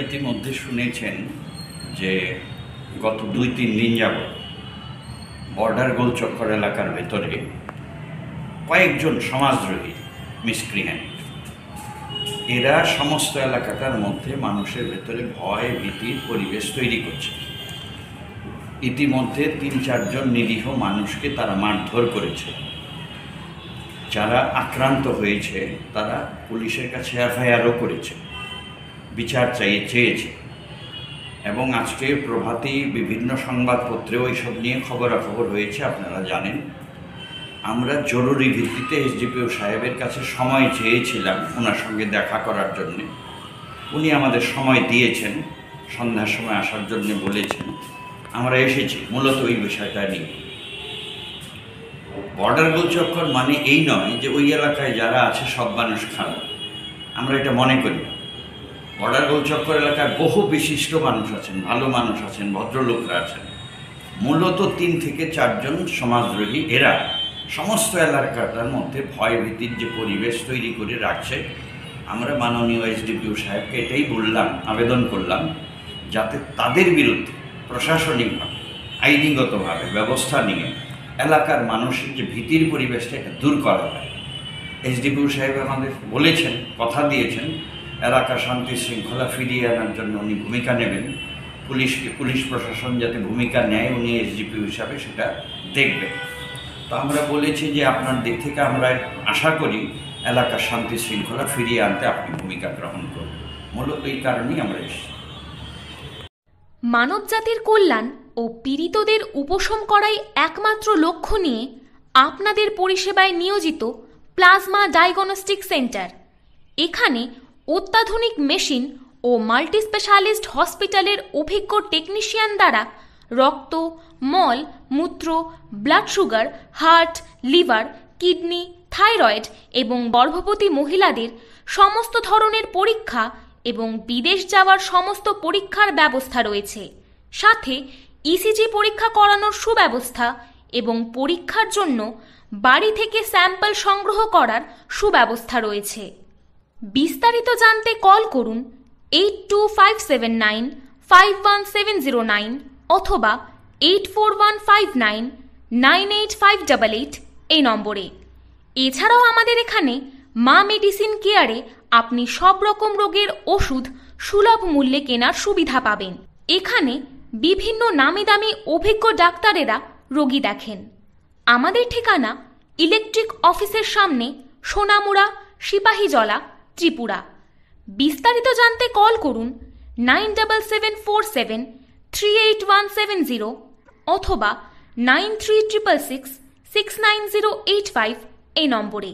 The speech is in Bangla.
ইতিমধ্যে শুনেছেন যে গত 2-3 দিন যাবৎ বর্ডার গোলচক্কর এলাকার ভেতরে কয়েকজন সমাজদ্রোহী মিসক্রিয়েন্ট এরা সমস্ত এলাকাটার মধ্যে মানুষের ভেতরে ভয় ভীতির পরিবেশ তৈরি করছে। ইতিমধ্যে 3-4 জন নিরীহ মানুষকে তারা মারধর করেছে। যারা আক্রান্ত হয়েছে তারা পুলিশের কাছে এফআইআরও করেছে, বিচার চেয়েছে। এবং আজকে প্রভাতী বিভিন্ন সংবাদপত্রেও এইসব নিয়ে খবরাখবর হয়েছে, আপনারা জানেন। আমরা জরুরি ভিত্তিতে এসডিপিও সাহেবের কাছে সময় চেয়েছিলাম ওনার সঙ্গে দেখা করার জন্যে। উনি আমাদের সময় দিয়েছেন, সন্ধ্যার সময় আসার জন্য বলেছেন। আমরা এসেছি মূলত ওই বিষয়টা নিয়ে। বর্ডার গোলচক্কর মানে এই নয় যে ওই এলাকায় যারা আছে সব মানুষ খারাপ, আমরা এটা মনে করি না। বর্ডার গোলচক্কর এলাকায় বহু বিশিষ্ট মানুষ আছেন, ভালো মানুষ আছেন, ভদ্রলোকরা আছেন। মূলত 3 থেকে 4 জন সমাজদ্রোহী এরা সমস্ত এলাকাটার মধ্যে ভয় ভীতির যে পরিবেশ তৈরি করে রাখছে। আমরা মাননীয় এসডিপিও সাহেবকে এটাই বললাম, আবেদন করলাম, যাতে তাদের বিরুদ্ধে প্রশাসনিকভাবে আইনিগতভাবে ব্যবস্থা নিয়ে এলাকার মানুষের যে ভীতির পরিবেশটা এটা দূর করা হয়। এসডিপিও সাহেব আমাদের বলেছেন, কথা দিয়েছেন, এলাকার শান্তি শৃঙ্খলা ফিরিয়ে আনার জন্য উনি ভূমিকা নেবেন। পুলিশ প্রশাসন যাতে ভূমিকা নেয় উনি এসডিপিও হিসাবে সেটা দেখবেন। তো আমরা বলেছি যে আপনার দিক থেকে আমরা আশা করি এলাকার শান্তি শৃঙ্খলা ফিরিয়ে আনতে আপনি ভূমিকা গ্রহণ করবেন। মূলত এই কারণেই আমরা এসেছি। মানবজাতির কল্যাণ ও পীড়িতদের উপশম করাই একমাত্র লক্ষ্য নিয়ে আপনাদের পরিষেবায় নিয়োজিত প্লাজমা ডায়াগনস্টিক সেন্টার। এখানে অত্যাধুনিক মেশিন ও মাল্টি স্পেশালিস্ট হসপিটালের অভিজ্ঞ টেকনিশিয়ান দ্বারা রক্ত, মল, মূত্র, blood sugar, heart, liver, kidney, thyroid এবং গর্ভবতী মহিলাদের সমস্ত ধরনের পরীক্ষা এবং বিদেশ যাওয়ার সমস্ত পরীক্ষার ব্যবস্থা রয়েছে। সাথে ইসিজি পরীক্ষা করানোর সুব্যবস্থা এবং পরীক্ষার জন্য বাড়ি থেকে স্যাম্পল সংগ্রহ করার সুব্যবস্থা রয়েছে। বিস্তারিত জানতে কল করুন 8257951709 অথবা 8415998588 এই নম্বরে। এছাড়াও আমাদের এখানে মা মেডিসিন কেয়ারে আপনি সব রকম রোগের ওষুধ সুলভ মূল্যে কেনার সুবিধা পাবেন। এখানে বিভিন্ন নামি দামি অভিজ্ঞ ডাক্তারেরা রোগী দেখেন। আমাদের ঠিকানা ইলেকট্রিক অফিসের সামনে, সোনামুড়া, সিপাহীজলা, ত্রিপুরা। বিস্তারিত জানতে কল করুন 9774738170 অথবা 9366698085 এই নম্বরে।